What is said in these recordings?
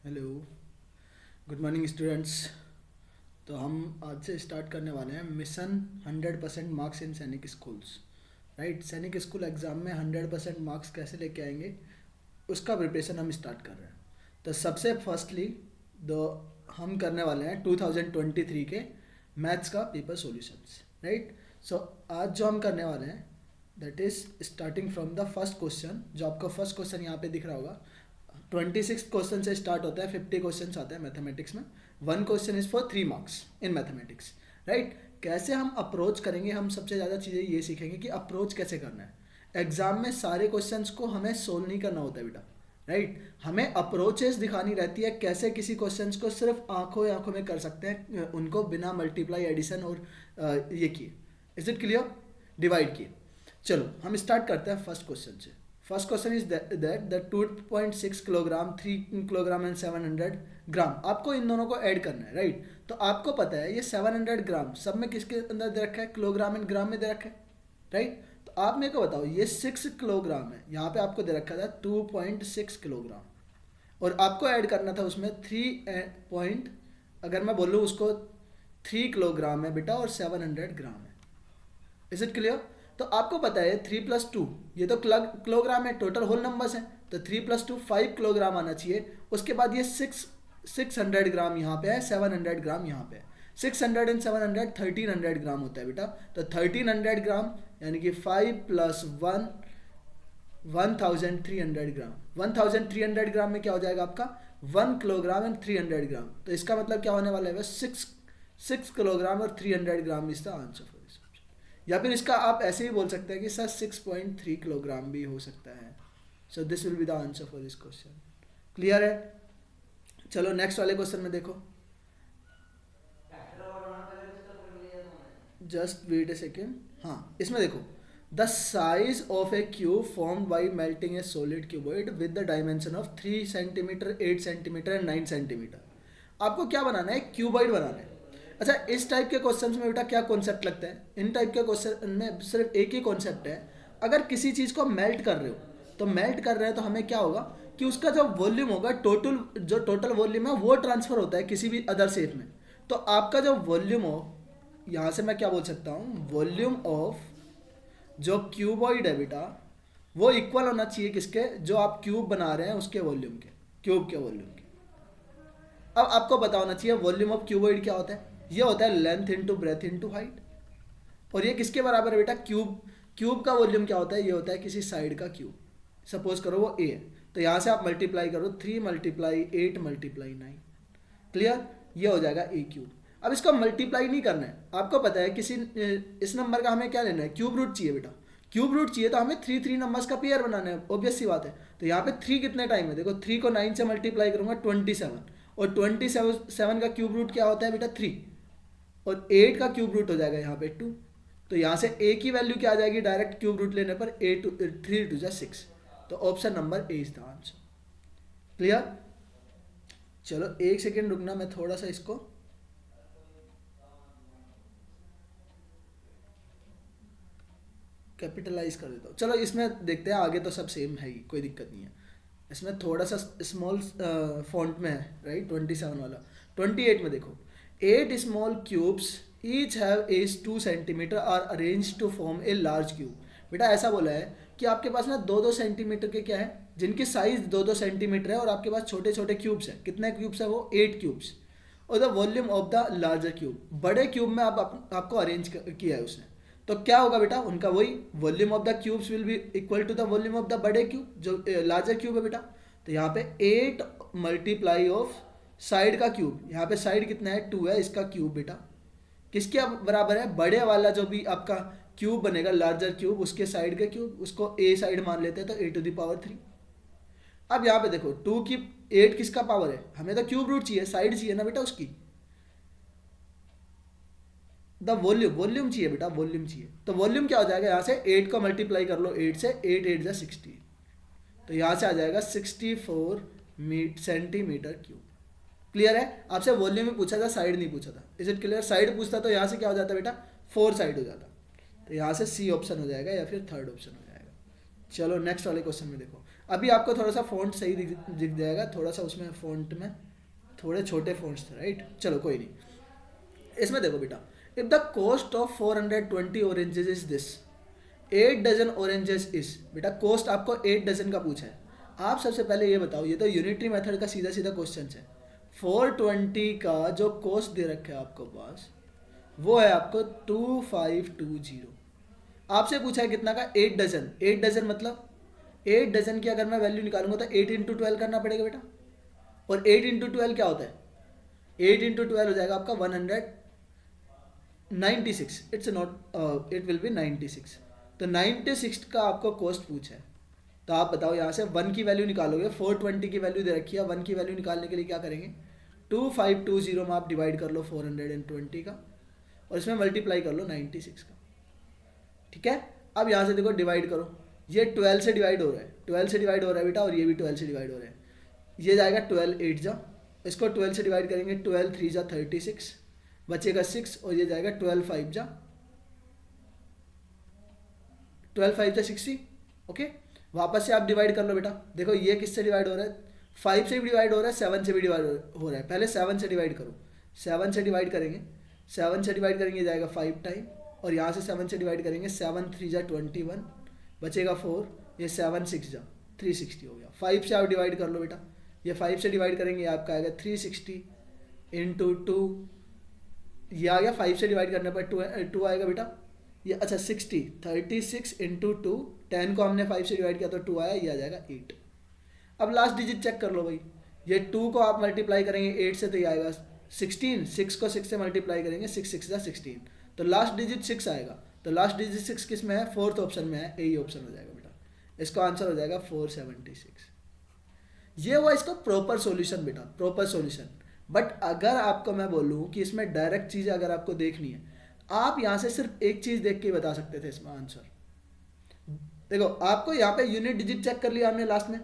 Hello, good morning students. तो हम आज से स्टार्ट करने वाले हैं मिशन 100% मार्क्स इन सैनिक स्कूल्स। राइट, सैनिक स्कूल एग्ज़ाम में 100% मार्क्स कैसे लेके आएंगे उसका प्रिपरेशन हम स्टार्ट कर रहे हैं। तो सबसे फर्स्टली दो हम करने वाले हैं 2023 के मैथ्स का पेपर सॉल्यूशंस। राइट, सो आज जो हम करने वाले हैं that is starting from the first question. जो आपका फर्स्ट क्वेश्चन यहाँ पे दिख रहा होगा, 26 क्वेश्चन से स्टार्ट होता है, 50 क्वेश्चन आते हैं मैथमेटिक्स में। One question is for 3 marks in mathematics. Right, कैसे हम अप्रोच करेंगे, हम सबसे ज़्यादा चीज़ें ये सीखेंगे कि अप्रोच कैसे करना है। एग्जाम में सारे क्वेश्चंस को हमें सोल्व नहीं करना होता है बेटा। राइट, हमें अप्रोचेस दिखानी रहती है, कैसे किसी क्वेश्चंस को सिर्फ आंखों आंखों में कर सकते हैं, उनको बिना मल्टीप्लाई एडिशन और ये किए, इज इट क्लियर, डिवाइड किए। चलो हम स्टार्ट करते हैं फर्स्ट क्वेश्चन से। First question is that the 2.6 kilogram, 3 kilogram and 700 ग्राम, आपको इन दोनों को ऐड करना है। राइट, तो आपको पता है ये 700 ग्राम सब में किसके अंदर दे रखा है, किलोग्राम एंड ग्राम में दे रखा है। राइट, तो आप मेरे को बताओ, ये 6 किलोग्राम है, यहाँ पे आपको दे रखा था 2.6 किलोग्राम, और आपको ऐड करना था उसमें 3 पॉइंट, अगर मैं बोलूँ उसको 3 किलोग्राम है बेटा और 700 ग्राम है। Is it clear? तो आपको पता है 3+2, ये तो किलोग्राम है, टोटल होल नंबर्स हैं, तो 3+2 5 किलोग्राम आना चाहिए। उसके बाद ये 600 ग्राम यहाँ पे है, 700 ग्राम यहाँ पे है। 600 एंड 700 1300 ग्राम होता है बेटा। तो 1300 ग्राम यानी कि 5 + 1 1300 ग्राम। 1300 ग्राम में क्या हो जाएगा आपका 1 किलोग्राम एंड 300 ग्राम। तो इसका मतलब क्या होने वाला है, 6 किलोग्राम और 300 gram is the answer for this. या फिर इसका आप ऐसे ही बोल सकते हैं कि सर 6.3 किलोग्राम भी हो सकता है। So this will be the answer for this question. Clear है? चलो नेक्स्ट वाले क्वेश्चन में देखो, जस्ट वेट ए सेकेंड। हाँ, इसमें देखो, the size of A cube form by melting A solid cuboid with the dimension of 3 centimetre, 8 centimetre and 9 centimetre. आपको क्या बनाना है, क्यूबॉइड बनाना है। अच्छा, इस टाइप के क्वेश्चंस में बेटा क्या कॉन्सेप्ट लगता है, इन टाइप के क्वेश्चन में सिर्फ एक ही कॉन्सेप्ट है। अगर किसी चीज़ को मेल्ट कर रहे हो, तो मेल्ट कर रहे हैं तो हमें क्या होगा कि उसका जो वॉल्यूम होगा, टोटल वॉल्यूम है वो ट्रांसफर होता है किसी भी अदर शेप में। तो आपका जो वॉल्यूम हो, यहाँ से मैं क्या बोल सकता हूँ, वॉल्यूम ऑफ जो क्यूबॉइड है बेटा, वो इक्वल होना चाहिए किसके, जो आप क्यूब बना रहे हैं उसके वॉल्यूम के, क्यूब के वॉल्यूम के। अब आपको पता होना चाहिए वॉल्यूम ऑफ क्यूबॉइड क्या होता है, ये होता है length into breadth into height. और ये किसके बराबर है बेटा, क्यूब। क्यूब का वॉल्यूम क्या होता है, ये होता है किसी साइड का क्यूब। सपोज करो वो ए है, तो यहाँ से आप मल्टीप्लाई करो, 3 × 8 × 9। क्लियर? ये हो जाएगा ए क्यूब। अब इसको मल्टीप्लाई नहीं करना है, आपको पता है किसी इस नंबर का हमें क्या लेना है, क्यूब रूट चाहिए बेटा। क्यूब रूट चाहिए तो हमें 3 नंबर्स का पेयर बनाना है, ऑब्वियस सी बात है। तो यहाँ पे 3 कितने टाइम है, देखो 3 को 9 से मल्टीप्लाई करूंगा 27, और 27 का क्यूब रूट क्या होता है बेटा 3, और 8 का क्यूब रूट हो जाएगा यहाँ पे 2। तो यहाँ से ए की वैल्यू क्या आ जाएगी, डायरेक्ट क्यूब रूट लेने पर 3 × 2 = 6। तो option number A is the answer. Clear? चलो एक सेकेंड रुकना, मैं थोड़ा सा इसको कैपिटलाइज कर देता हूँ। चलो इसमें देखते हैं, आगे तो सब सेम है ही, कोई दिक्कत नहीं है। इसमें थोड़ा सा स्मॉल फॉन्ट में है। राइट, 27 वाला। 28 में देखो, 8 small cubes each have edge 2 centimetre are arrange to form a large cube. बेटा ऐसा बोला है कि आपके पास ना 2-2 सेंटीमीटर के क्या है, जिनकी साइज 2-2 सेंटीमीटर है, और आपके पास छोटे छोटे क्यूब्स हैं। कितने क्यूब्स है वो, 8 क्यूब्स। और the volume of the larger cube, बड़े क्यूब में आपको अरेंज किया है उसने। तो क्या होगा बेटा, उनका वही volume of the cubes will be equal to the volume of the बड़े क्यूब, जो लार्जर क्यूब है बेटा। तो यहाँ पे 8 मल्टीप्लाई ऑफ साइड का क्यूब, यहाँ पे साइड कितना है 2 है, इसका क्यूब बेटा किसके बराबर है, बड़े वाला जो भी आपका क्यूब बनेगा लार्जर क्यूब, उसके साइड का क्यूब, उसको ए साइड मान लेते हैं, तो a⁻3। अब यहाँ पे देखो 2 की 8 किसका पावर है, हमें तो क्यूब रूट चाहिए, साइड चाहिए ना बेटा उसकी। द वॉल्यूम चाहिए बेटा, वॉल्यूम चाहिए। तो वॉल्यूम क्या हो जाएगा, यहाँ से 8 को मल्टीप्लाई कर लो 8 से, 8×8 = 60। तो यहाँ से आ जाएगा 64 सेंटीमीटर क्यूब। क्लियर है? आपसे वॉल्यूम में पूछा था, साइड नहीं पूछा था। Is it clear? साइड पूछता तो यहाँ से क्या हो जाता बेटा, 4 साइड हो जाता। तो यहाँ से सी ऑप्शन हो जाएगा, या फिर थर्ड ऑप्शन हो जाएगा। चलो नेक्स्ट वाले क्वेश्चन में देखो। अभी आपको थोड़ा सा फ़ॉन्ट सही दिख जाएगा, थोड़ा सा उसमें फ़ॉन्ट में थोड़े छोटे फ़ॉन्ट्स थे, राइट। चलो कोई नहीं। इसमें देखो बेटा, if the cost of 420 oranges is this, 8 dozen oranges is, बेटा कॉस्ट आपको 8 डजन का पूछा है। आप सबसे पहले ये बताओ, ये तो यूनिटरी मेथड का सीधा सीधा क्वेश्चन है। 420 का जो कॉस्ट दे रखा है आपको पास, वो है आपको 2520। आपसे पूछा है कितना का, 8 डजन। 8 डजन मतलब 8 डजन की अगर मैं वैल्यू निकालूंगा तो 8 इंटू 12 करना पड़ेगा बेटा। और 8 इंटू 12 क्या होता है, 8 इंटू 12 हो जाएगा आपका 196। It's not, it will be 96। तो 96 का आपको कॉस्ट पूछा है। तो आप बताओ यहाँ से 1 की वैल्यू निकालोगे, 420 की वैल्यू दे रखी है, 1 की वैल्यू निकालने के लिए क्या करेंगे, 2520 में आप डिवाइड कर लो 420 का, और इसमें मल्टीप्लाई कर लो 96 का। ठीक है, अब यहाँ से देखो डिवाइड करो, ये 12 से डिवाइड हो रहा है, 12 से डिवाइड हो रहा है बेटा, और ये भी 12 से डिवाइड हो रहा है। ये जाएगा 12 8 जा, इसको 12 से डिवाइड करेंगे, 12 3 जा 36, बचेगा 6, और ये जाएगा 12 5 जा 12 5 जा 60। ओके, वापस से आप डिवाइड कर लो बेटा। देखो ये किससे डिवाइड हो रहा है, 5 से भी डिवाइड हो रहा है, 7 से भी डिवाइड हो रहा है। पहले 7 से डिवाइड करो, 7 से डिवाइड करेंगे, 7 से डिवाइड करेंगे जाएगा 5 टाइम, और यहाँ से 7 से डिवाइड करेंगे, 7 3 जा 21, बचेगा 4, ये 7 6 जा 360 हो गया। 5 से आप डिवाइड कर लो बेटा, ये 5 से डिवाइड करेंगे, आपका आएगा 360 इंटू 2, ये आ गया। 5 से डिवाइड करने पर 2 आएगा बेटा, ये अच्छा 60, 36 इंटू 2, 10 को हमने 5 से डिवाइड किया तो 2 आया, ये आ जाएगा 8। अब लास्ट डिजिट चेक कर लो भाई, ये 2 को आप मल्टीप्लाई करेंगे 8 से तो ये आएगा 16, 6 को 6 से मल्टीप्लाई करेंगे, 6 6 जा 16, तो लास्ट डिजिट 6 आएगा। तो लास्ट डिजिट 6 किस में है, 4th ऑप्शन में है, यही ऑप्शन हो जाएगा बेटा। इसका आंसर हो जाएगा 476। ये हुआ इसका प्रॉपर सॉल्यूशन बेटा, प्रॉपर सॉल्यूशन। बट अगर आपको मैं बोलूँ कि इसमें डायरेक्ट चीज़ें अगर आपको देखनी है, आप यहाँ से सिर्फ एक चीज़ देख के बता सकते थे इसमें आंसर। देखो आपको यहाँ पे यूनिट डिजिट चेक कर लिया हमने लास्ट में,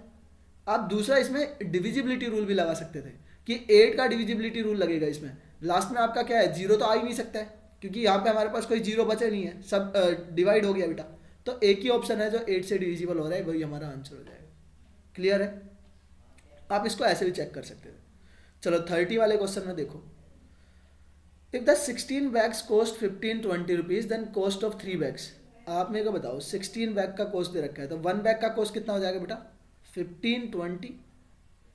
आप दूसरा इसमें डिविजिबिलिटी रूल भी लगा सकते थे कि 8 का डिविजिबिलिटी रूल लगेगा इसमें। लास्ट में आपका क्या है, 0 तो आ ही नहीं सकता है, क्योंकि यहाँ पे हमारे पास कोई 0 बचे नहीं है, सब डिवाइड हो गया बेटा। तो एक ही ऑप्शन है जो 8 से डिविजिबल हो रहा है, वही हमारा आंसर हो जाएगा। क्लियर है, आप इसको ऐसे भी चेक कर सकते थे। चलो 30 वाले क्वेश्चन में देखो, if the 16 bags cost 15-20 rupees, then cost of 3 bags. आप मेरे को बताओ 16 बैग का कॉस्ट दे रखा है, तो 1 बैग का कॉस्ट कितना हो जाएगा बेटा, 15-20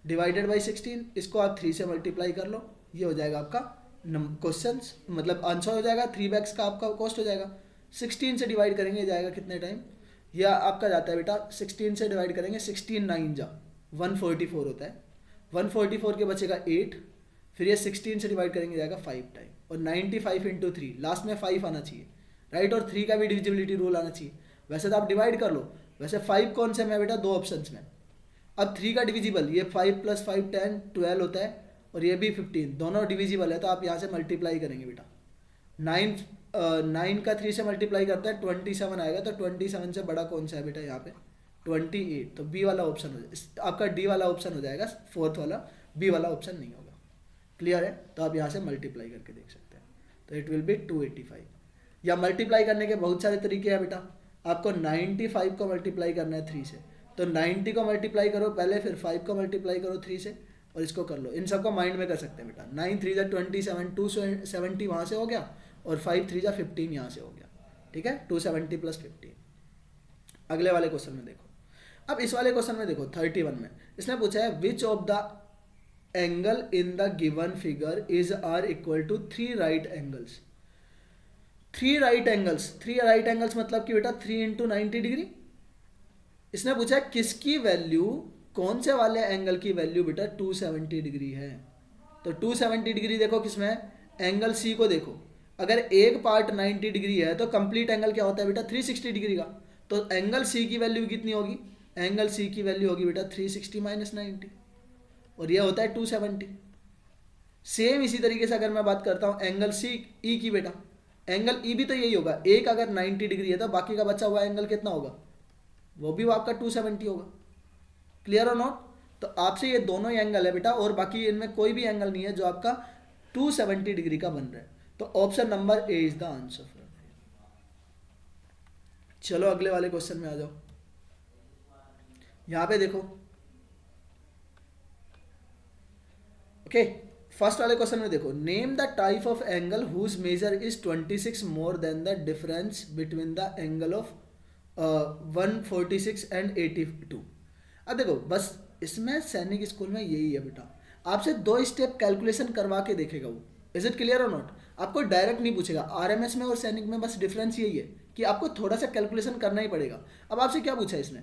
डिवाइडेड बाई 16, इसको आप 3 से मल्टीप्लाई कर लो, ये हो जाएगा आपका क्वेश्चन, मतलब आंसर हो जाएगा। 3 बैग्स का आपका कॉस्ट हो जाएगा, 16 से डिवाइड करेंगे जाएगा कितने टाइम, यह आपका जाता है बेटा 16 से डिवाइड करेंगे, 16 9 जा 144 होता है, 144 के बचेगा 8, फिर ये 16 से डिवाइड करेंगे जाएगा 5 टाइम, और 95 इंटू 3, लास्ट में 5 आना चाहिए, राइट। और 3 का भी डिविजिबिलिटी रूल आना चाहिए। वैसे तो आप डिवाइड कर लो, वैसे 5 कौन से में बेटा, 2 ऑप्शंस में। अब 3 का डिविजिबल, ये 5 + 5 10 12 होता है, और ये भी 15, दोनों डिविजिबल है, तो आप यहाँ से मल्टीप्लाई करेंगे बेटा। 9 का 3 से मल्टीप्लाई करता है 27 आएगा, तो 27 से बड़ा कौन सा है बेटा यहाँ पे, 28। तो बी वाला ऑप्शन हो जाएगा आपका, डी वाला ऑप्शन हो जाएगा 4th वाला, बी वाला ऑप्शन नहीं होगा। क्लियर है, तो आप यहाँ से मल्टीप्लाई करके देख सकते हैं, तो इट विल बी 285। या मल्टीप्लाई करने के बहुत सारे तरीके हैं बेटा। आपको 95 को मल्टीप्लाई करना है 3 से, तो 90 को मल्टीप्लाई करो पहले, फिर 5 को मल्टीप्लाई करो 3 से, और इसको कर लो। इन सबको माइंड में कर सकते हैं बेटा। 9 3 जा 27, 270 वहाँ से हो गया, और 5 3 जा 15 यहाँ से हो गया। ठीक है, 270 + 15। अगले वाले क्वेश्चन में देखो, अब इस वाले क्वेश्चन में देखो 31 में इसने पूछा है, which of the angle in the given figure is are equal to 3 right angles. 3 right angles, 3 right angles मतलब कि बेटा 3 × 90 डिग्री। इसने पूछा है किसकी वैल्यू, कौन से वाले एंगल की वैल्यू बेटा 270 डिग्री है। तो 270 डिग्री देखो किसमें है, एंगल सी को देखो। अगर एक पार्ट 90 डिग्री है तो कंप्लीट एंगल क्या होता है बेटा 360 डिग्री का। तो एंगल सी की वैल्यू कितनी होगी, एंगल सी की वैल्यू होगी बेटा 360 - 90, और यह होता है 270। सेम इसी तरीके से अगर मैं बात करता हूँ एंगल सी ई की बेटा, एंगल ई भी तो यही होगा, एक अगर 90 डिग्री है तो बाकी का बचा हुआ एंगल कितना होगा, वो भी वो आपका 270 होगा। क्लियर और नॉट। तो आपसे ये दोनों ही एंगल है बेटा, और बाकी इनमें कोई भी एंगल नहीं है जो आपका 270 डिग्री का बन रहा है। तो option number A is the answer. चलो अगले वाले क्वेश्चन में आ जाओ। यहाँ पे देखो, ओके, फर्स्ट वाले क्वेश्चन में देखो, name the type of angle whose measure is 26 more than the difference between the angle of 146 and 82। अब देखो बस इसमें सैनिक स्कूल में यही है बेटा, आपसे 2 स्टेप कैलकुलेशन करवा के देखेगा वो। इज इट क्लियर और नॉट? आपको डायरेक्ट नहीं पूछेगा। आरएमएस में और सैनिक में बस डिफरेंस यही है कि आपको थोड़ा सा कैलकुलेशन करना ही पड़ेगा। अब आपसे क्या पूछा है इसने?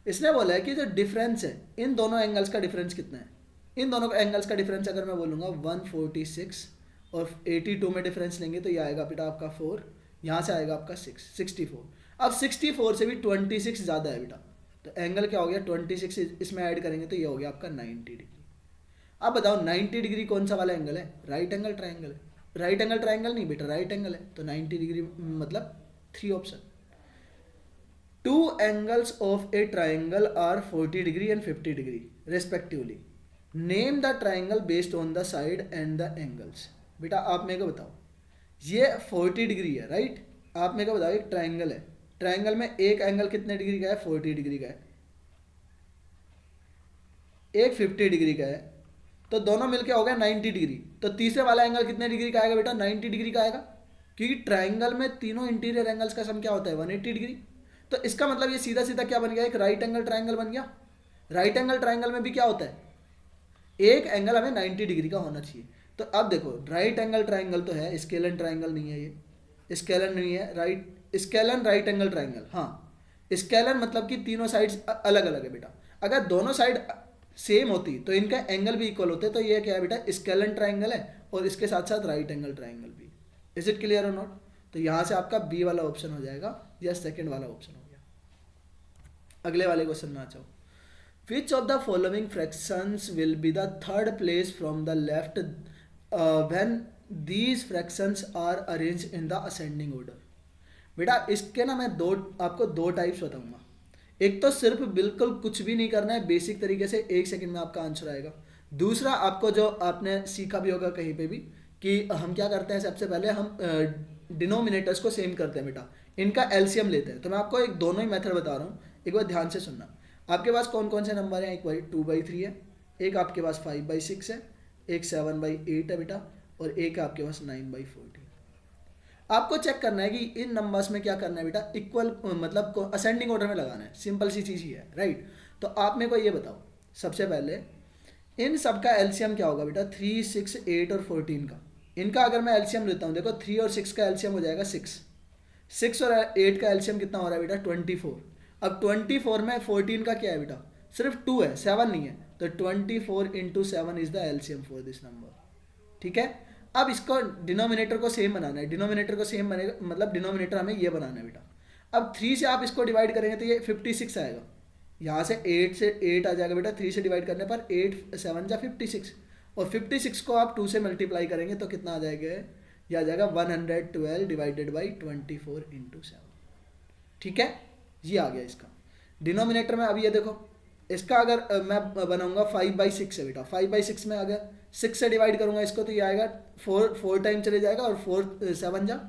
इसने बोला है कि जो डिफरेंस है इन दोनों एंगल्स का डिफरेंस कितना है। इन दोनों एंगल्स का डिफरेंस अगर मैं बोलूँगा 146 और 82 में डिफरेंस लेंगे तो ये आएगा बेटा आपका 4, यहाँ से आएगा आपका 64। अब 64 से भी 26 ज़्यादा है बेटा, तो एंगल क्या हो गया 26 इसमें ऐड करेंगे तो ये हो गया आपका 90 डिग्री। अब बताओ 90 डिग्री कौन सा वाला एंगल है? राइट एंगल ट्राइंगल है। राइट एंगल ट्राइंगल नहीं बेटा, राइट एंगल है, तो 90 डिग्री मतलब 3 option. Two angles of a triangle are 40 degree and 50 degree respectively. Name the triangle based on the side and the angles. बेटा आप मेरे को बताओ, ये 40 डिग्री है राइट, आप मेरे को बताओ एक ट्राइंगल है, ट्राइंगल में एक एंगल कितने डिग्री का है? 40 डिग्री का है, एक 50 डिग्री का है, तो दोनों मिलके हो गया 90 डिग्री। तो तीसरे वाला एंगल कितने डिग्री का आएगा बेटा? 90 डिग्री का आएगा, क्योंकि ट्राइंगल में तीनों इंटीरियर एंगल्स का सम क्या होता है? 180 डिग्री। तो इसका मतलब ये सीधा सीधा क्या बन गया? एक राइट एंगल ट्राइंगल बन गया। राइट एंगल ट्राइंगल में भी क्या होता है? एक एंगल हमें 90 डिग्री का होना चाहिए। तो अब देखो राइट एंगल ट्राइंगल तो है, स्केलन ट्राइंगल नहीं है, ये स्केलन नहीं है, right scalene right angle triangle. हाँ स्केलन मतलब कि तीनों साइड्स अलग अलग है बेटा। अगर दोनों साइड सेम होती तो इनका एंगल भी इक्वल होते, तो ये क्या है बेटा? स्केलन ट्राइंगल है और इसके साथ साथ राइट एंगल ट्राइंगल भी। इज इट क्लियर और नॉट? तो यहाँ से आपका बी वाला ऑप्शन हो जाएगा या सेकेंड वाला ऑप्शन हो गया। अगले वाले क्वेश्चन में आ जाओ। Which of the following fractions will be the third place from the left when these fractions are arranged in the ascending order? बेटा इसके ना मैं आपको दो टाइप्स बताऊंगा। एक तो सिर्फ बिल्कुल कुछ भी नहीं करना है, बेसिक तरीके से 1 सेकंड में आपका आंसर आएगा। दूसरा आपको जो आपने सीखा भी होगा कहीं पे भी कि हम क्या करते हैं, सबसे पहले हम डिनोमिनेटर्स को सेम करते हैं बेटा, इनका एलसीएम लेते हैं। तो मैं आपको एक दोनों ही मेथड बता रहा हूँ, एक बार ध्यान से सुनना। आपके पास कौन कौन से नंबर हैं? एक 2/3 है, एक आपके पास 5/6 है, एक 7/8 है बेटा, और एक आपके पास 9/14। आपको चेक करना है कि इन नंबर्स में क्या करना है बेटा, इक्वल मतलब असेंडिंग ऑर्डर में लगाना है। सिंपल सी चीज़ ही है राइट। तो आप मेरे को ये बताओ, सबसे पहले इन सब का एलसीएम क्या होगा बेटा? 3, 6, 8 और 14 का। इनका अगर मैं एलसीएम लेता हूँ, देखो 3 और 6 का एलसीएम हो जाएगा 6, 6 और 8 का एलसीएम कितना हो रहा है बेटा? 24। अब 24 में 14 का क्या है बेटा? सिर्फ 2 है, 7 नहीं है, तो 24 × 7 is the LCM for this number. ठीक है, अब इसको डिनोमिनेटर को सेम बनाना है, डिनोमिनेटर को सेम बनेगा, मतलब डिनोमिनेटर हमें ये बनाना है बेटा। अब 3 से आप इसको डिवाइड करेंगे तो ये 56 आएगा, यहाँ से 8 से 8 आ जाएगा बेटा, 3 से डिवाइड करने पर 8 7 जा 56, और 56 को आप 2 से मल्टीप्लाई करेंगे तो कितना आ जाएगा? यह आ जाएगा 112 डिवाइडेड बाई 24 × 7। ठीक है, ये आ गया इसका डिनोमिनेटर में। अब ये देखो इसका अगर मैं बनाऊंगा 5/6 है बेटा, 5/6 में आ गया, 6 से डिवाइड करूंगा इसको तो ये आएगा 4 टाइम चले जाएगा, और 4 7 जा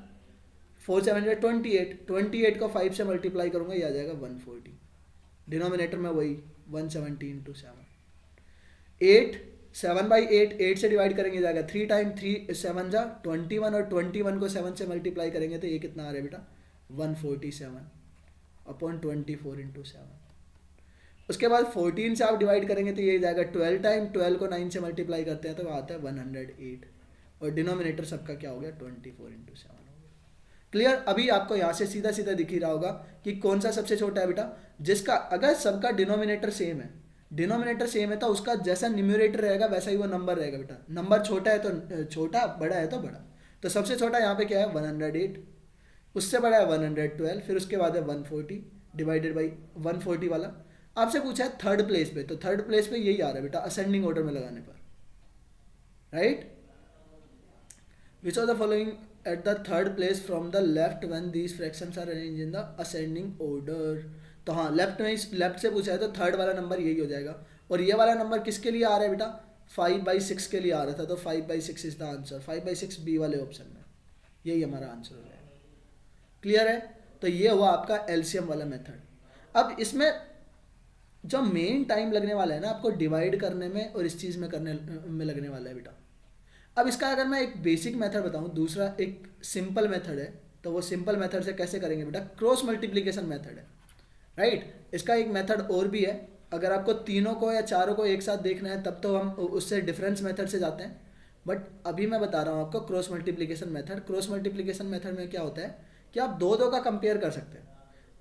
28, 28 को 5 से मल्टीप्लाई करूंगा, ये आ जाएगा 140। डिनोमिनेटर में वही 170 × 7। 8 7/8, 8 से डिवाइड करेंगे जाएगा 3 टाइम 3 7 जा 21, और 21 को 7 से मल्टीप्लाई करेंगे तो ये कितना आ रहा है बेटा? 147/24 × 7। उसके बाद 14 से आप डिवाइड करेंगे तो ये जाएगा 12 टाइम, 12 को 9 से मल्टीप्लाई करते हैं तो आता है 108, और डिनोमिनेटर सबका क्या हो गया? 24 × 7 हो गया। क्लियर? अभी आपको यहाँ से सीधा सीधा दिख ही रहा होगा कि कौन सा सबसे छोटा है बेटा, जिसका अगर सबका डिनोमिनेटर सेम है, डिनोमिनेटर सेम है तो उसका जैसा न्यूमरेटर रहेगा वैसा ही वो नंबर रहेगा बेटा। नंबर छोटा है तो छोटा, बड़ा है तो बड़ा। तो सबसे छोटा यहाँ पे क्या है? 108, उससे बड़ा है 112, फिर उसके बाद है 140 डिवाइडेड बाई 140 वाला। आपसे पूछा है थर्ड प्लेस पे, तो थर्ड प्लेस पे यही आ रहा है बेटा असेंडिंग ऑर्डर में लगाने पर, right. Which are the following at the third place from the left when these fractions are arranged in the ascending order. तो हाँ, लेफ्ट में, लेफ्ट से पूछा है तो थर्ड वाला नंबर यही हो जाएगा। और ये वाला नंबर किसके लिए आ रहा है बेटा? 5/6 के लिए आ रहा था, तो 5/6 इज द आंसर। 5/6 बी वाले ऑप्शन में, यही हमारा आंसर हो जाएगा। क्लियर है? तो ये हुआ आपका एलसीएम वाला मेथड। अब इसमें जो मेन टाइम लगने वाला है ना आपको डिवाइड करने में और इस चीज़ में करने में लगने वाला है बेटा। अब इसका अगर मैं एक बेसिक मेथड बताऊं, दूसरा एक सिंपल मेथड है, तो वो सिंपल मेथड से कैसे करेंगे बेटा, क्रॉस मल्टीप्लिकेशन मेथड है, राइट। इसका एक मेथड और भी है, अगर आपको तीनों को या चारों को एक साथ देखना है तब तो हम उससे डिफरेंस मेथड से जाते हैं, बट अभी मैं बता रहा हूँ आपको cross multiplication method. Cross multiplication method में क्या होता है कि आप दो दो का कंपेयर कर सकते हैं।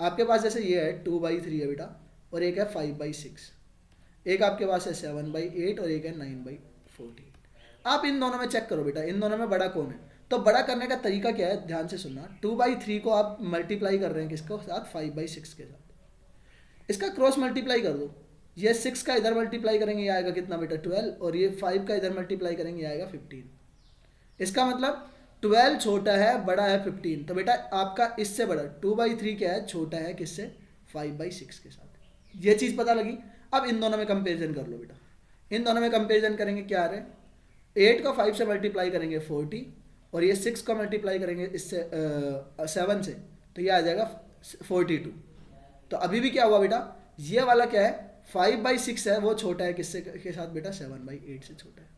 आपके पास जैसे ये है 2/3 है बेटा, और एक है 5/6, एक आपके पास है 7/8 और एक है 9/14। आप इन दोनों में चेक करो बेटा, इन दोनों में बड़ा कौन है। तो बड़ा करने का तरीका क्या है, ध्यान से सुनना। 2/3 को आप मल्टीप्लाई कर रहे हैं किसको साथ, 5/6 के साथ। इसका क्रॉस मल्टीप्लाई कर दो, ये 6 का इधर मल्टीप्लाई करेंगे ये आएगा कितना बेटा 12, और ये 5 का इधर मल्टीप्लाई करेंगे ये आएगा 15। इसका मतलब 12 छोटा है, बड़ा है 15। तो बेटा आपका इससे बड़ा 2/3 क्या है, छोटा है किससे, 5/6 के साथ। ये चीज़ पता लगी। अब इन दोनों में कंपेरिजन कर लो बेटा, इन दोनों में कंपेरिजन करेंगे क्या आ रहा है, 8 को 5 से मल्टीप्लाई करेंगे 40, और ये 6 को मल्टीप्लाई करेंगे इससे 7 से, तो ये आ जाएगा 42। तो अभी भी क्या हुआ बेटा, ये वाला क्या है 5/6 है, वो छोटा है किससे के साथ बेटा, 7/8 से छोटा है।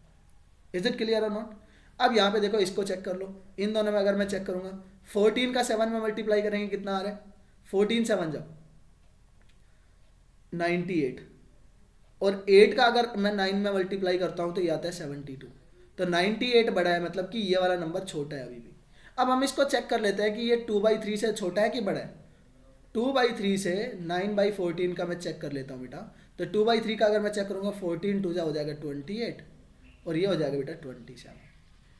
इज इट क्लियर और नॉट। अब यहाँ पे देखो इसको चेक कर लो, इन दोनों में अगर मैं चेक करूंगा 14 का 7 में मल्टीप्लाई करेंगे कितना आ रहा है, 14 7 जाओ 98, और 8 का अगर मैं 9 में मल्टीप्लाई करता हूँ तो ये आता है 72। तो 98 बड़ा है, मतलब कि ये वाला नंबर छोटा है अभी भी। अब हम इसको चेक कर लेते हैं कि ये 2/3 से छोटा है कि बड़ा है। 2/3 से 9/14 का मैं चेक कर लेता हूँ बेटा। तो 2/3 का अगर मैं चेक करूँगा 14 2 हो जाएगा 28, और ये हो जाएगा बेटा 27।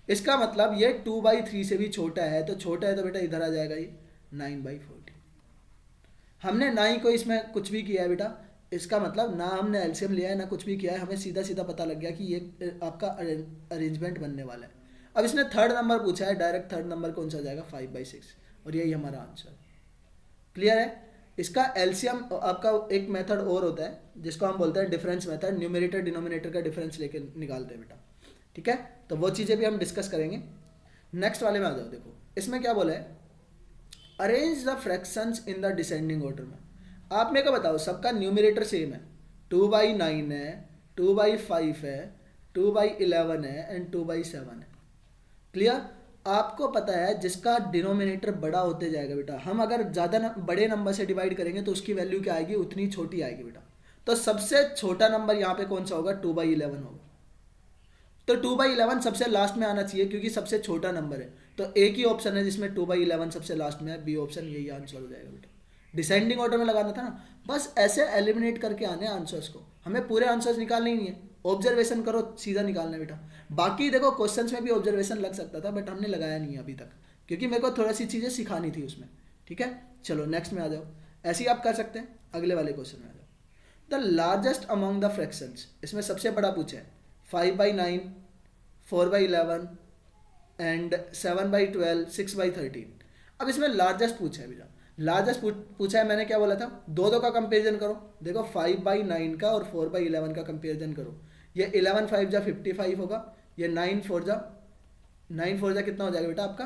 इसका मतलब ये 2/3 से भी छोटा है, तो छोटा है तो बेटा इधर आ जाएगा ये 9/14। हमने ना ही कोई इसमें कुछ भी किया है बेटा, इसका मतलब ना हमने एलसीएम लिया है ना कुछ भी किया है, हमें सीधा सीधा पता लग गया कि ये आपका अरेंजमेंट बनने वाला है। अब इसने थर्ड नंबर पूछा है, डायरेक्ट थर्ड नंबर कौन सा जाएगा 5/6, और यही हमारा आंसर। क्लियर है। इसका एलसीएम आपका एक मेथड और होता है जिसको हम बोलते हैं डिफरेंस मेथड, न्यूमरेटर डिनोमिनेटर का डिफरेंस लेके निकालते हैं बेटा, ठीक है। तो वो चीज़ें भी हम डिस्कस करेंगे। नेक्स्ट वाले में आ जाओ, देखो इसमें क्या बोला है, arrange the fractions in the descending order में। आप मेरे को बताओ, सबका न्यूमरेटर सेम है, 2/9 है, 2/5 है, 2/11 है एंड 2/7 है। क्लियर। आपको पता है जिसका डिनोमिनेटर बड़ा होते जाएगा बेटा, हम अगर ज़्यादा बड़े नंबर से डिवाइड करेंगे तो उसकी वैल्यू क्या आएगी, उतनी छोटी आएगी बेटा। तो सबसे छोटा नंबर यहाँ पे कौन सा होगा, 2/11 होगा। तो 2/11 सबसे लास्ट में आना चाहिए क्योंकि सबसे छोटा नंबर है। तो एक ही ऑप्शन है जिसमें 2/11 सबसे लास्ट में है, बी ऑप्शन, यही आंसर हो जाएगा बेटा। डिसेंडिंग ऑर्डर में लगाना था ना, बस ऐसे एलिमिनेट करके आने आंसर्स को, हमें पूरे आंसर्स निकालने ही नहीं है। ऑब्जर्वेशन करो, सीधा निकालना है बेटा। बाकी देखो क्वेश्चंस में भी ऑब्जर्वेशन लग सकता था, बट हमने लगाया नहीं है अभी तक, क्योंकि मेरे को थोड़ा सी चीज़ें सिखानी थी उसमें, ठीक है। चलो नेक्स्ट में आ जाओ, ऐसे ही आप कर सकते हैं। अगले वाले क्वेश्चन में आ जाओ। The largest among the fractions, इसमें सबसे बड़ा पूछा है 5/9, 4/11 एंड 7/12, 6/13। अब इसमें लार्जेस्ट पूछा है भैया, लार्जेस्ट पूछा है, मैंने क्या बोला था, दो दो का कंपेरिजन करो। देखो 5/9 का और 4/11 का कंपेरिजन करो। ये 11 5 जा 55 होगा, ये 9 4 जा कितना हो जाएगा बेटा आपका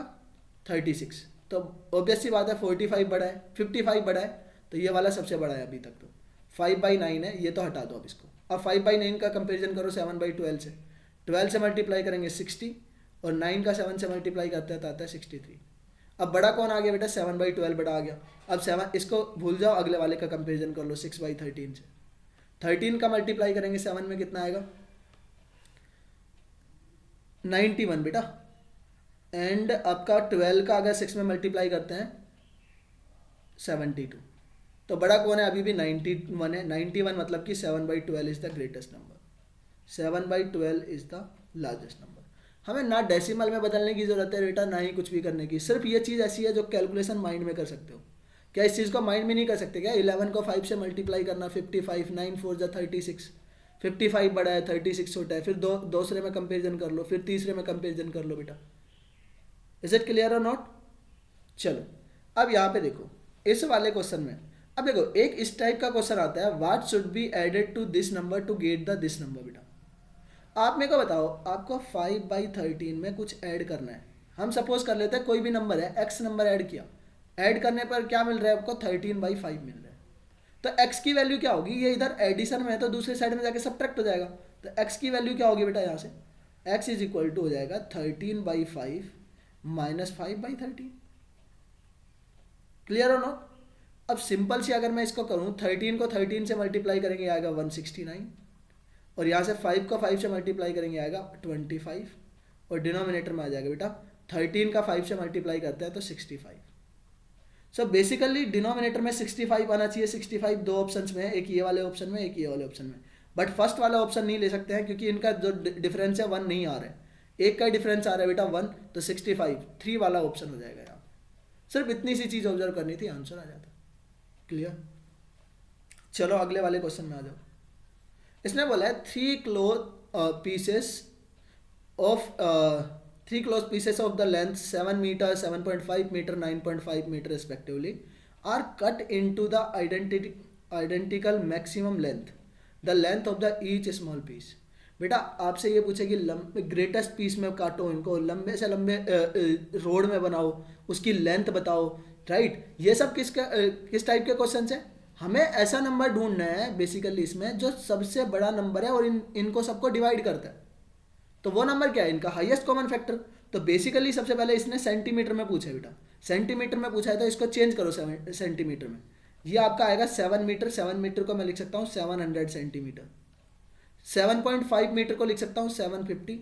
36। तो ऑब्वियस सी बात है 45 बड़ा है, 55 बड़ा है, तो ये वाला सबसे बड़ा है अभी तक। तो 5/9 है, ये तो हटा दो अब इसको। अब 5/9 का कंपेरिजन करो 7/12 से, 12 से मल्टीप्लाई करेंगे 60, और 9 का 7 से मल्टीप्लाई करते हैं तो आता है 63। अब बड़ा कौन आ गया बेटा, 7/12 बड़ा आ गया। अब 7 इसको भूल जाओ, अगले वाले का कंपेरिजन कर लो 6/13 से। 13 का मल्टीप्लाई करेंगे 7 में कितना आएगा 91 बेटा। एंड आपका 12 का अगर 6 में मल्टीप्लाई करते हैं 72। तो बड़ा कौन है, अभी भी 91 है। 91 मतलब कि 7/12 is the greatest number, 7/12 is the largest number. हमें ना डेसिमल में बदलने की जरूरत है बेटा, ना ही कुछ भी करने की। सिर्फ ये चीज़ ऐसी है जो कैलकुलेशन माइंड में कर सकते हो। क्या इस चीज़ को माइंड में नहीं कर सकते क्या, 11 को 5 से मल्टीप्लाई करना 55, 9 4 जा 36, 55 बड़ा है 36 छोटा है। फिर दूसरे में कंपेरिजन कर लो, फिर तीसरे में कंपेरिजन कर लो बेटा। इज इट क्लियर और नॉट। चलो अब यहाँ पे देखो इस वाले क्वेश्चन में, अब देखो एक इस टाइप का क्वेश्चन आता है, what should be added to this number to get the this number. बेटा आप मेरे को बताओ, आपको 5/13 में कुछ ऐड करना है। हम सपोज कर लेते हैं कोई भी नंबर है, एक्स नंबर ऐड किया, ऐड करने पर क्या मिल रहा है आपको 13/5 मिल रहा है। तो x की वैल्यू क्या होगी, ये इधर एडिशन में है तो दूसरे साइड में जाके सब्ट्रैक्ट हो जाएगा। तो x की वैल्यू क्या होगी बेटा, यहाँ से x इज इक्वल टू हो जाएगा 13/5 माइनस 5/13। क्लियर हो नॉट? अब सिंपल सी अगर मैं इसको करूँ, 13 को 13 से मल्टीप्लाई करेंगे आएगा 169, और यहाँ से 5 को 5 से मल्टीप्लाई करेंगे आएगा 25, और डिनोमिनेटर में आ जाएगा बेटा 13 का 5 से मल्टीप्लाई करते हैं तो 65। सो बेसिकली डिनोमिनेटर में 65 आना चाहिए। 65 दो ऑप्शन में है, एक ये वाले ऑप्शन में, एक ये वाले ऑप्शन में, बट फर्स्ट वाला ऑप्शन नहीं ले सकते हैं क्योंकि इनका जो डिफरेंस है 1 नहीं आ रहा है, एक का डिफरेंस आ रहा है बेटा 1, तो 65 3 वाला ऑप्शन हो जाएगा यहाँ। सिर्फ इतनी सी चीज़ ऑब्जर्व करनी थी, आंसर आ जाता। क्लियर? चलो अगले वाले क्वेश्चन में आ जाओ। इसने बोला है 3 cloth pieces of the length 7 metre, 7.5 metre, 9.5 metre respectively are cut into the identical maximum length, the length of the each small piece. बेटा आपसे ये पूछे कि ग्रेटेस्ट पीस में काटो इनको, लंबे से लंबे रोड में बनाओ, उसकी लेंथ बताओ, राइट? ये सब किस टाइप के क्वेश्चन है? हमें ऐसा नंबर ढूंढना है बेसिकली इसमें जो सबसे बड़ा नंबर है और इनको सबको डिवाइड करता है। तो वो नंबर क्या है? इनका हाईएस्ट कॉमन फैक्टर। तो बेसिकली सबसे पहले इसने सेंटीमीटर में पूछा है बेटा, सेंटीमीटर में पूछा है तो इसको चेंज करो सेंटीमीटर में। ये आपका आएगा 7 मीटर, 7 मीटर को मैं लिख सकता हूँ 700 सेंटीमीटर, 7.5 मीटर को लिख सकता हूँ 750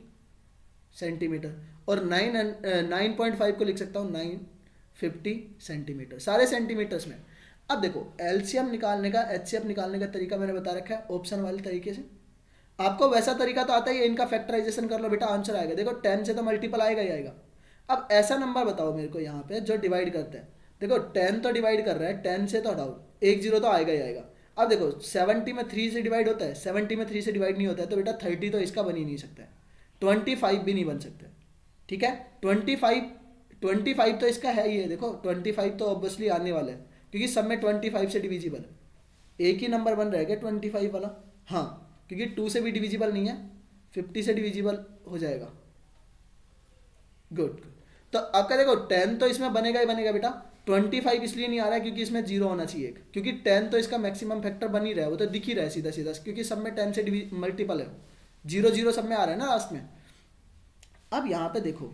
सेंटीमीटर, और 9.5 को लिख सकता हूँ 950 सेंटीमीटर, सारे सेंटीमीटर्स में। अब देखो एलसीएम निकालने का, एचसीएफ निकालने का तरीका मैंने बता रखा है ऑप्शन वाले तरीके से। आपको वैसा तरीका तो आता ही है, इनका फैक्टराइजेशन कर लो बेटा, आंसर आएगा। देखो 10 से तो मल्टीपल आएगा ही आएगा। अब ऐसा नंबर बताओ मेरे को यहाँ पे जो डिवाइड करता है। देखो 10 तो डिवाइड कर रहा है, 10 से तो हटाओ, 1 0 तो आएगा ही आएगा। अब देखो 70 में 3 से डिवाइड होता है, 70 में 3 से डिवाइड नहीं होता है, तो बेटा 30 तो इसका बन ही नहीं सकता है, 25 भी नहीं बन सकता। ठीक है, 25 तो इसका है ही है। देखो 25 तो ऑब्वियसली आने वाला है क्योंकि सब में 25 से डिविजिबल है। एक ही नंबर बन रहेगा 25 वाला, हाँ, क्योंकि 2 से भी डिविजिबल नहीं है, 50 से डिविजिबल हो जाएगा। गुड। तो आपका देखो 10 तो इसमें बनेगा ही बनेगा बेटा, 25 इसलिए नहीं आ रहा है क्योंकि इसमें 0 होना चाहिए, क्योंकि 10 तो इसका मैक्सिमम फैक्टर बन ही रहा है, वो तो दिख ही रहा है सीधा सीधा, क्योंकि सब में 10 से मल्टीपल है, 0 0 सब में आ रहा है ना लास्ट में। अब यहाँ पे देखो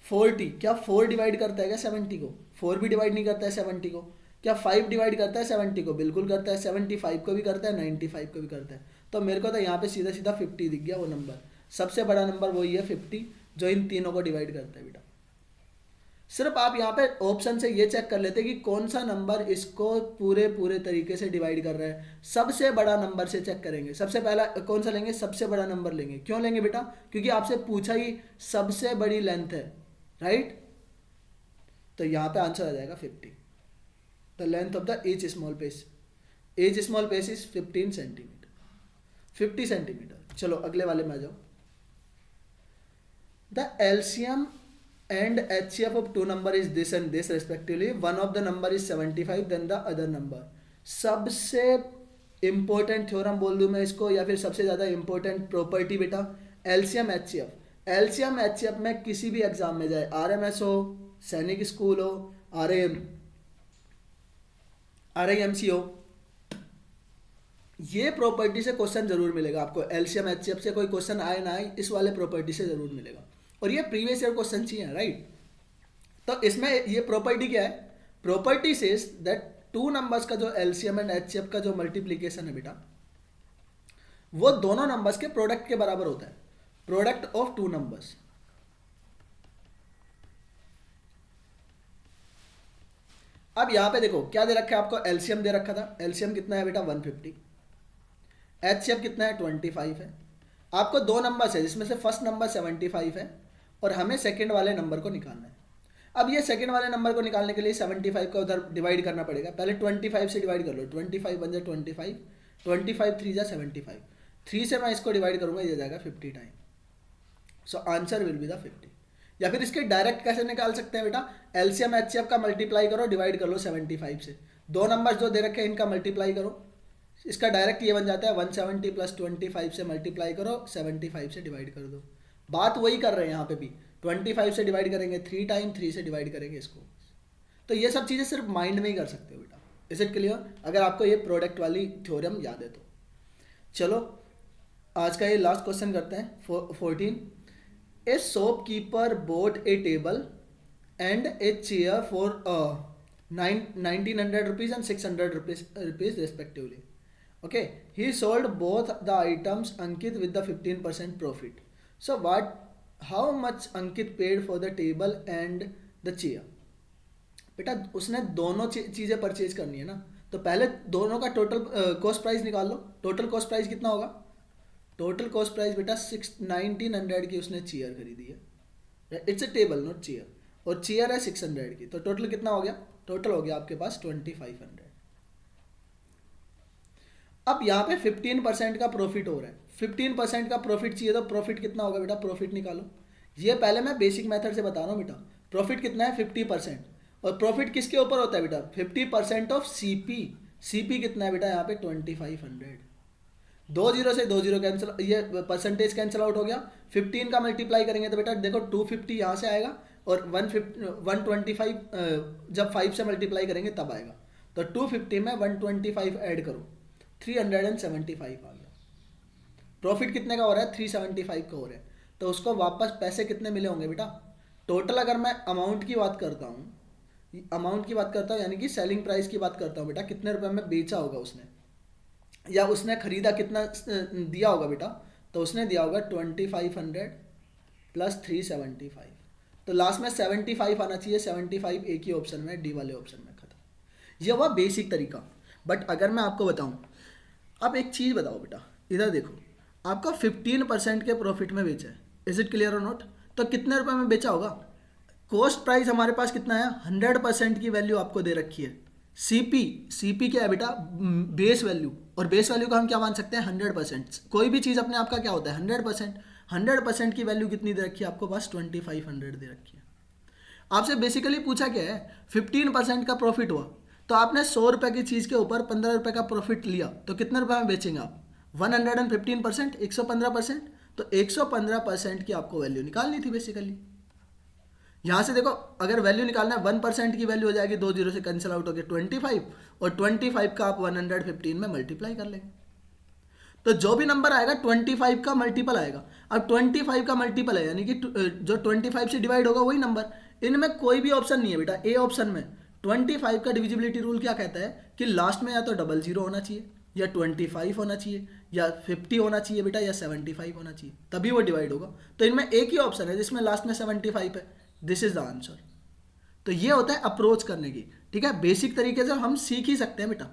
40, क्या 4 डिवाइड करता है क्या 70 को? 4 भी डिवाइड नहीं करता है 70 को। क्या 5 डिवाइड करता है 70 को? बिल्कुल करता है, 75 को भी करता है, 95 को भी करता है। तो मेरे को तो यहाँ पे सीधा सीधा 50 दिख गया, वो नंबर सबसे बड़ा नंबर वही है 50, जो इन तीनों को डिवाइड करता है बेटा। सिर्फ आप यहाँ पे ऑप्शन से ये चेक कर लेते कि कौन सा नंबर इसको पूरे तरीके से डिवाइड कर रहा है। सबसे बड़ा नंबर से चेक करेंगे, सबसे पहला कौन सा लेंगे? सबसे बड़ा नंबर लेंगे। क्यों लेंगे बेटा? क्योंकि आपसे पूछा ही सबसे बड़ी लेंथ है, राइट? तो यहाँ पे आंसर आ जाएगा 50। The length of the each small piece, each small piece is 15 centimetre, 50 centimetre. चलो अगले वाले में आ जाओ। The LCM and HCF of two number is this and this respectively. One of the number is 75 then the other number. सबसे important theorem बोल दूँ मैं इसको, या फिर सबसे ज़्यादा important प्रॉपर्टी बेटा LCM HCF। LCM HCF में किसी भी एग्जाम में जाए, RMS हो, सैनिक स्कूल हो, RIMC हो, ये प्रॉपर्टी से क्वेश्चन जरूर मिलेगा आपको। LCM HCF से कोई क्वेश्चन आए ना आए, इस वाले प्रॉपर्टी से जरूर मिलेगा, और ये प्रीवियस ईयर क्वेश्चन ही है, राइट? तो इसमें ये प्रॉपर्टी क्या है? Property says that two numbers का जो एलसीएम एंड एचसीएफ का जो मल्टीप्लीकेशन है बेटा, वो दोनों नंबर्स के प्रोडक्ट के बराबर होता है, प्रोडक्ट ऑफ टू नंबर्स। अब यहां पे देखो क्या दे रखा है आपको, एलसीएम दे रखा था, एलसीएम कितना है बेटा 150, एचसीएफ कितना है 25 है। आपको दो नंबर्स है जिसमें से फर्स्ट नंबर 75 है और हमें सेकंड वाले नंबर को निकालना है। अब ये सेकंड वाले नंबर को निकालने के लिए 75 का उधर डिवाइड करना पड़ेगा, पहले 25 से डिवाइड कर लो, 25 बन जाए 25, 25 3 जा 75, 3 से मैं इसको डिवाइड करूंगा, ये जाएगा 50 time. So answer will be the 50। या फिर इसके डायरेक्ट कैसे निकाल सकते हैं बेटा, एलसीएम एचसीएफ का मल्टीप्लाई करो, डिवाइड कर लो 75 से, दो नंबर जो दे रखे हैं इनका मल्टीप्लाई करो, इसका डायरेक्ट ये बन जाता है 170 प्लस 25 से मल्टीप्लाई करो, 75 से डिवाइड कर दो। बात वही कर रहे हैं यहाँ पे भी, 25 से डिवाइड करेंगे 3 टाइम, 3 से डिवाइड करेंगे इसको। तो ये सब चीज़ें सिर्फ माइंड में ही कर सकते हो बेटा, इज इट क्लियर? अगर आपको ये प्रोडक्ट वाली थ्योरम याद है तो। चलो आज का ये लास्ट क्वेश्चन करते हैं 14। ए shopkeeper boat A table and a chair for 1900 rupees and 600 rupees respectively. Okay, he sold both the items Ankit with the 15% profit. So how much Ankit paid for the table and the chair? बेटा उसने दोनों चीज़ें purchase करनी है ना, तो पहले दोनों का टोटल कॉस्ट प्राइस निकाल लो। टोटल कॉस्ट प्राइस कितना होगा? टोटल कॉस्ट प्राइस बेटा 1900 की उसने चेयर खरीदी है। It's a table not chair, और चेयर है 600 की, तो टोटल कितना हो गया? टोटल हो गया आपके पास 2500। अब यहाँ पे 15% का प्रॉफिट हो रहा है। 15% का प्रॉफिट चाहिए तो प्रॉफिट कितना होगा बेटा? प्रॉफिट निकालो। ये पहले मैं बेसिक मेथड से बता रहा हूँ बेटा। प्रॉफिट कितना है? 50%। और प्रॉफिट किसके ऊपर होता है बेटा? 50% ऑफ सीपी। सीपी कितना है बेटा यहाँ पे? 2500। 2 जीरो से 2 जीरो कैंसिल, ये परसेंटेज कैंसिल आउट हो गया। 15 का मल्टीप्लाई करेंगे तो बेटा देखो 250 यहाँ से आएगा, और 125 जब 5 से मल्टीप्लाई करेंगे तब आएगा। तो 250 में 125 ऐड करो, 375 आ गया। प्रॉफिट कितने का हो रहा है? 375 का हो रहा है। तो उसको वापस पैसे कितने मिले होंगे बेटा? टोटल अगर मैं अमाउंट की बात करता हूँ, यानी कि सेलिंग प्राइस की बात करता हूँ बेटा, कितने रुपए में बेचा होगा उसने, या उसने खरीदा कितना दिया होगा बेटा? तो उसने दिया होगा 2500 प्लस 375। तो लास्ट में 75 आना चाहिए। 75 एक ही ऑप्शन में, डी वाले ऑप्शन में। खत्म। यह हुआ बेसिक तरीका। बट अगर मैं आपको बताऊं, अब एक चीज़ बताओ बेटा, इधर देखो, आपका 15% के प्रॉफिट में बेचा है। इज इट क्लियर और नॉट? तो कितने रुपए में बेचा होगा? कॉस्ट प्राइस हमारे पास कितना है? 100% की वैल्यू आपको दे रखी है। सीपी क्या है बेटा? Base value. और बेस वैल्यू को हम क्या मान सकते हैं? 100%। कोई भी चीज़ अपने आप का क्या होता है? 100%। 100% की वैल्यू कितनी दे रखी है आपको पास? 2500 दे रखी है। आपसे बेसिकली पूछा क्या है? 15% का प्रॉफिट हुआ, तो आपने 100 रुपये की चीज़ के ऊपर 15 रुपये का प्रॉफिट लिया, तो कितने रुपए में बेचेंगे आप? 115%, 115%। तो 115% की आपको वैल्यू निकालनी थी बेसिकली। यहाँ से देखो, अगर वैल्यू निकालना है 1% की वैल्यू हो जाएगी, 2 जीरो से कैंसिल आउट हो गया 25, और 25 का आप 115 में मल्टीप्लाई कर लेंगे, तो जो भी नंबर आएगा 25 का मल्टीपल आएगा। अब 25 का मल्टीपल है, यानी कि जो 25 से डिवाइड होगा वही नंबर। इनमें कोई भी ऑप्शन नहीं है बेटा। ए ऑप्शन में 25 का डिविजिबिलिटी रूल क्या कहता है कि लास्ट में या तो 00 होना चाहिए, या 25 होना चाहिए, या 50 होना चाहिए बेटा, या 75 होना चाहिए, तभी वो डिवाइड होगा। तो इनमें एक ही ऑप्शन है जिसमें लास्ट में 75 है। This is the answer. तो ये होता है अप्रोच करने की। ठीक है, बेसिक तरीके से हम सीख ही सकते हैं बेटा।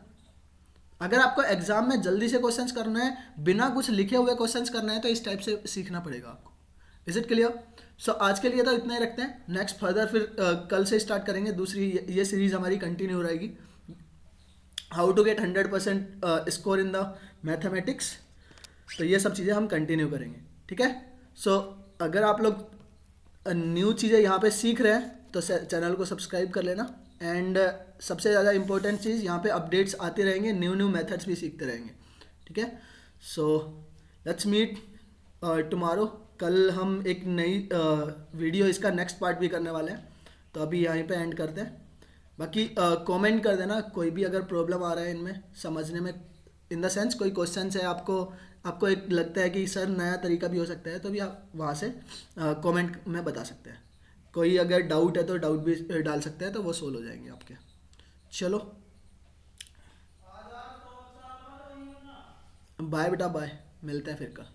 अगर आपको एग्जाम में जल्दी से क्वेश्चंस करना है, बिना कुछ लिखे हुए क्वेश्चंस करना है, तो इस टाइप से सीखना पड़ेगा आपको। Is it clear? सो आज के लिए तो इतना ही रखते हैं। नेक्स्ट फर्दर फिर कल से स्टार्ट करेंगे। दूसरी ये सीरीज हमारी कंटिन्यू रहेगी, how to get 100% score in the mathematics. तो ये सब चीज़ें हम कंटिन्यू करेंगे। ठीक है, सो अगर आप लोग न्यू चीज़ें यहाँ पे सीख रहे हैं तो चैनल को सब्सक्राइब कर लेना। एंड सबसे ज़्यादा इंपॉर्टेंट चीज़, यहाँ पे अपडेट्स आते रहेंगे, न्यू मेथड्स भी सीखते रहेंगे। ठीक है, सो लेट्स मीट टुमारो। कल हम एक नई वीडियो, इसका नेक्स्ट पार्ट भी करने वाले हैं। तो अभी यहीं पे एंड करते हैं। बाकी कमेंट कर देना कोई भी अगर प्रॉब्लम आ रहा है इनमें समझने में, इन द सेंस कोई क्वेश्चन है आपको एक लगता है कि सर नया तरीका भी हो सकता है, तो भी आप वहाँ से कमेंट में बता सकते हैं। कोई अगर डाउट है तो डाउट भी डाल सकते हैं, तो वो सोल्व हो जाएंगे आपके। चलो बाय बेटा, बाय, मिलते हैं फिर कल।